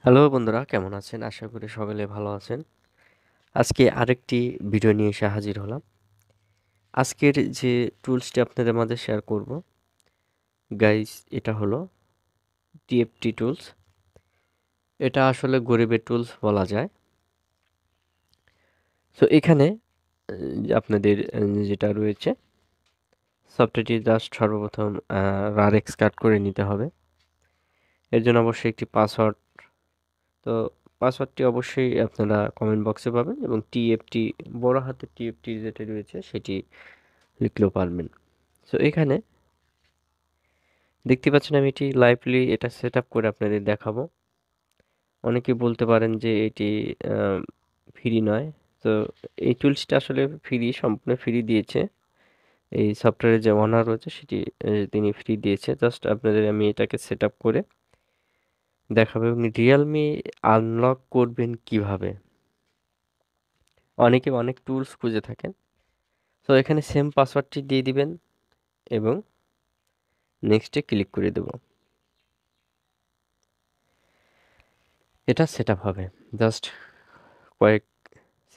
Hello বন্ধুরা, কেমন আছেন? আশা করি সকলে ভালো আছেন। আজকে আরেকটি ভিডিও নিয়ে এসে হাজির হলাম। আজকের যে টুলসটি আপনাদের মাঝে শেয়ার করব, গাইস, এটা হলো টিএফটি টুলস। এটা আসলে গরিবের টুলস বলা যায়। সো এখানে আপনাদের যেটা রয়েছে, সফটওয়্যারটি জাস্ট সর্বপ্রথম রারেক্স কাট করে নিতে হবে। এর জন্য অবশ্যই একটি পাসওয়ার্ড, তো পাসওয়ার্ডটি অবশ্যই আপনারা কমেন্ট বক্সে পাবেন এবং টিএফটি বড় হাতের টিএফটি যেটা রয়েছে সেটি লিখলেও পারবেন। সো এখানে দেখতে পাচ্ছেন আমি এটি লাইভলি এটা সেট আপ করে আপনাদের দেখাবো। অনেকে বলতে পারেন যে এটি ফ্রি নয়। তো এই টুলসটা আসলে ফ্রি, সম্পূর্ণ ফ্রি দিয়েছে। এই সফটওয়্যারের যে ওনার রয়েছে সেটি তিনি ফ্রি দিয়েছে। জাস্ট আপনাদের আমি এটাকে সেট আপ করে দেখাবো এবং রিয়েলমি আনলক করবেন কিভাবে। অনেকে অনেক টুলস খুঁজে থাকেন। তো এখানে সেম পাসওয়ার্ডটি দিয়ে দিবেন এবং নেক্সটে ক্লিক করে দেব। এটা সেট আপ হবে জাস্ট কয়েক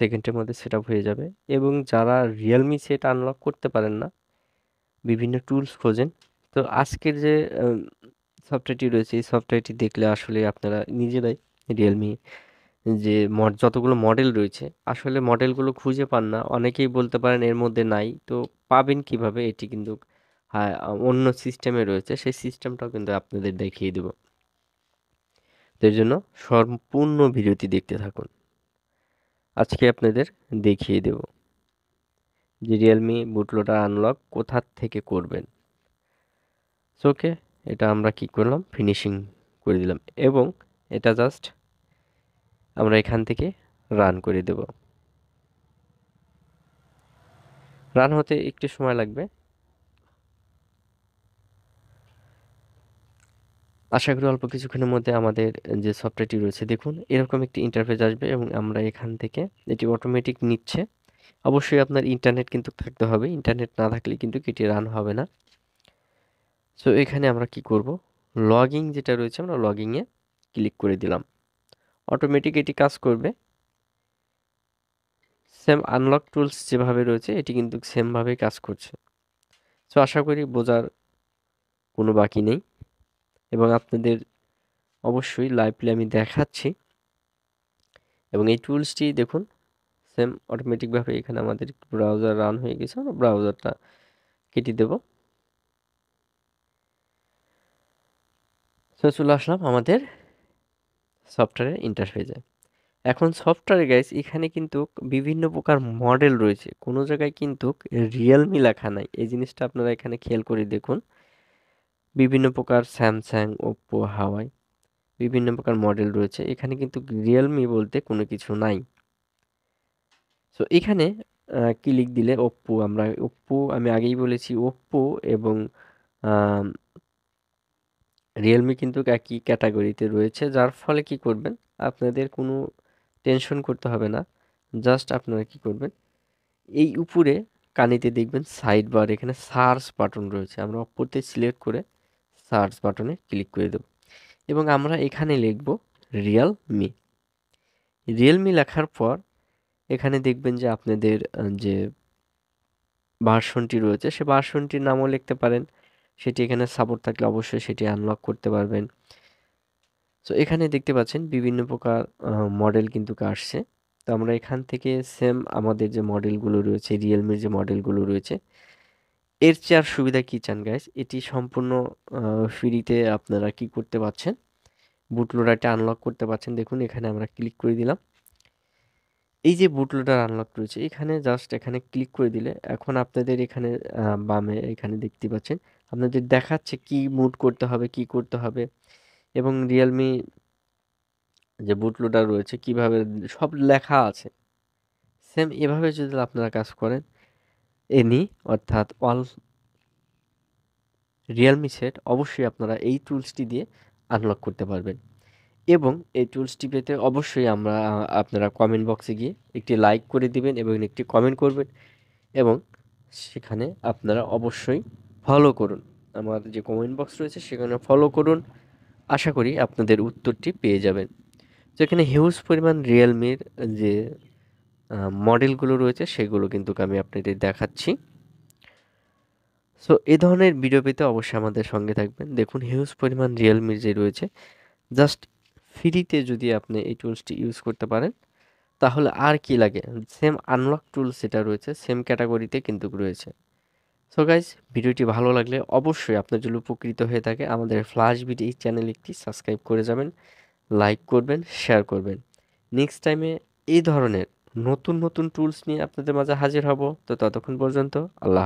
সেকেন্ডের মধ্যে সেট আপ হয়ে যাবে। এবং যারা রিয়েলমি সেট আনলক করতে পারেন না, বিভিন্ন টুলস খোঁজেন, তো আজকের যে সফটওয়্যারটি রয়েছে এই সফটওয়্যারটি দেখলে আসলে আপনারা নিজেরাই রিয়েলমি যে যতগুলো মডেল রয়েছে আসলে মডেলগুলো খুঁজে পান না। অনেকেই বলতে পারেন এর মধ্যে নাই, তো পাবেন কিভাবে? এটি কিন্তু হ্যাঁ, অন্য সিস্টেমে রয়েছে, সেই সিস্টেমটাও কিন্তু আপনাদের দেখিয়ে দেব। তো এর জন্য সম্পূর্ণ ভিডিওটি দেখতে থাকুন। আজকে আপনাদের দেখিয়ে দেব যে রিয়েলমি বুটলোডার আনলক কোথা থেকে করবেন। সো ওকে, এটা আমরা কি করলাম, ফিনিশিং করে দিলাম এবং এটা জাস্ট আমরা এখান থেকে রান করে দেব। রান হতে একটু সময় লাগবে। আশা করি অল্প কিছুক্ষণের মধ্যে আমাদের যে সফটওয়্যারটি রয়েছে দেখুন এরকম একটি ইন্টারফেস আসবে এবং আমরা এখান থেকে এটি অটোমেটিক নিচ্ছে। অবশ্যই আপনার ইন্টারনেট কিন্তু থাকতে হবে, ইন্টারনেট না থাকলে কিন্তু এটি রান হবে না। সো এখানে আমরা কি করব, লগইন যেটা রয়েছে আমরা লগইনে ক্লিক করে দিলাম। অটোমেটিক এটি কাজ করবে। সেম আনলক টুলস যেভাবে রয়েছে এটি কিন্তু সেমভাবেই কাজ করছে। সো আশা করি বোঝার কোনো বাকি নেই এবং আপনাদের অবশ্যই লাইভলি আমি দেখাচ্ছি। এবং এই টুলসটি দেখুন সেম অটোমেটিকভাবে এখানে আমাদের ব্রাউজার রান হয়ে গেছে, আমরা ব্রাউজারটা কেটে দেব। সো চলে আসলাম আমাদের সফটওয়্যারের ইন্টারফেসে। এখন সফটওয়্যারে গাইস এখানে কিন্তু বিভিন্ন প্রকার মডেল রয়েছে, কোনো জায়গায় কিন্তু রিয়েলমি লেখা নাই। এই জিনিসটা আপনারা এখানে খেয়াল করে দেখুন। বিভিন্ন প্রকার স্যামসাং, ওপ্পো, হাওয়াই বিভিন্ন প্রকার মডেল রয়েছে, এখানে কিন্তু রিয়েলমি বলতে কোনো কিছু নাই। সো এখানে ক্লিক দিলে ওপ্পো, আমরা ওপ্পো আমি আগেই বলেছি ওপ্পো এবং রিয়েলমি কিন্তু একই ক্যাটাগরিতে রয়েছে, যার ফলে কি করবেন, আপনাদের কোনো টেনশন করতে হবে না। জাস্ট আপনারা কি করবেন, এই উপরে কানিতে দেখবেন সাইড বার, এখানে সার্চ বাটন রয়েছে, আমরা ওপরতে সিলেক্ট করে সার্চ বাটনে ক্লিক করে দেব এবং আমরা এখানে লিখব রিয়েলমি। রিয়েলমি লেখার পর এখানে দেখবেন যে আপনাদের যে ভার্সনটি রয়েছে সে ভার্সনটির নামও লিখতে পারেন। সেটি এখানে সাপোর্ট থাকলে অবশ্যই সেটি আনলক করতে পারবেন। সো এখানে দেখতে পাচ্ছেন বিভিন্ন প্রকার মডেল কিন্তু আসছে। তো আমরা এখান থেকে সেম আমাদের যে মডেলগুলো রয়েছে, রিয়েলমির যে মডেলগুলো রয়েছে, এর চেয়ে আর সুবিধা কি চান গাইস? এটি সম্পূর্ণ ফ্রিতে আপনারা কি করতে পারছেন, বুটলোডারটা আনলক করতে পারছেন। দেখুন এখানে আমরা ক্লিক করে দিলাম। এই যে বুটলোডার আনলক রয়েছে এখানে জাস্ট এখানে ক্লিক করে দিলে এখন আপনাদের এখানে বামে এখানে দেখতে পাচ্ছেন আপনাদের দেখাচ্ছে কি মুড করতে হবে, কি করতে হবে এবং রিয়েলমি যে বুটলোডার রয়েছে কিভাবে সব লেখা আছে। সেম এভাবে যদি আপনারা কাজ করেন এনি অর্থাৎ অল রিয়েলমি সেট, অবশ্যই আপনারা এই টুলসটি দিয়ে আনলক করতে পারবেন। এবং এই টুলসটি পেতে অবশ্যই আপনারা কমেন্ট বক্সে গিয়ে একটি লাইক করে দিবেন এবং একটি কমেন্ট করবেন এবং সেখানে আপনারা অবশ্যই ফলো করুন। আমার যে কমেন্ট বক্স রয়েছে সেখানে ফলো করুন। আশা করি আপনাদের উত্তরটি পেয়ে যাবেন। যেখানে হিউজ পরিমাণ রিয়েলমির যে মডেলগুলো রয়েছে সেগুলো কিন্তু আমি আপনাদের দেখাচ্ছি। সো এ ধরনের ভিডিও পেতে অবশ্যই আমাদের সঙ্গে থাকবেন। দেখুন হিউজ পরিমাণ রিয়েলমির যে রয়েছে, জাস্ট ফ্রিতে যদি আপনি এই টুলসটি ইউজ করতে পারেন তাহলে আর কি লাগে। সেম আনলক টুলস যেটা রয়েছে সেম ক্যাটাগরিতে কিন্তু রয়েছে। সো গাইজ, ভিডিওটি ভালো লাগলে অবশ্যই আপনার যদি উপকৃত হয়ে থাকে আমাদের ফ্ল্যাশ ভিডিও এই চ্যানেলটি সাবস্ক্রাইব করে যাবেন, লাইক করবেন, শেয়ার করবেন। নেক্সট টাইমে এই ধরনের নতুন নতুন টুলস নিয়ে আপনাদের মাঝে হাজির হব। তো ততক্ষণ পর্যন্ত আল্লাহ